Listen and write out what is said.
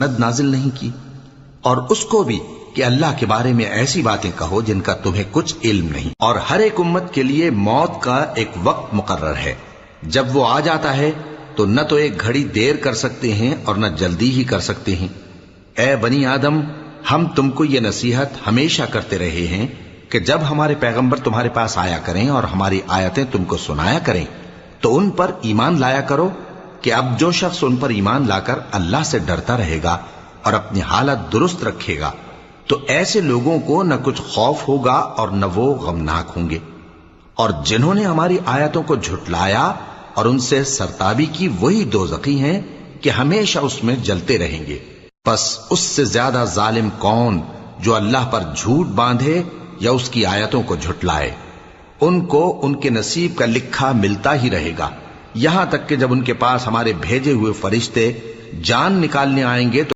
نازل نہیں کی، اور اس کو بھی کہ اللہ کے بارے میں ایسی باتیں کہو جن کا تمہیں کچھ علم نہیں، اور ہر ایک امت کے لیے موت کا ایک وقت مقرر ہے، جب وہ آ جاتا ہے تو نہ تو ایک گھڑی دیر کر سکتے ہیں اور نہ جلدی ہی کر سکتے ہیں۔ اے بنی آدم، ہم تم کو یہ نصیحت ہمیشہ کرتے رہے ہیں کہ جب ہمارے پیغمبر تمہارے پاس آیا کریں اور ہماری آیتیں تم کو سنایا کریں تو ان پر ایمان لایا کرو، کہ اب جو شخص ان پر ایمان لا کر اللہ سے ڈرتا رہے گا اور اپنی حالت درست رکھے گا تو ایسے لوگوں کو نہ کچھ خوف ہوگا اور نہ وہ غمناک ہوں گے، اور جنہوں نے ہماری آیتوں کو جھٹلایا اور ان سے سرتابی کی وہی دوزخی ہیں کہ ہمیشہ اس میں جلتے رہیں گے۔ پس اس سے زیادہ ظالم کون جو اللہ پر جھوٹ باندھے یا اس کی آیتوں کو جھٹلائے؟ ان کو ان کے نصیب کا لکھا ملتا ہی رہے گا، یہاں تک کہ جب ان کے پاس ہمارے بھیجے ہوئے فرشتے جان نکالنے آئیں گے تو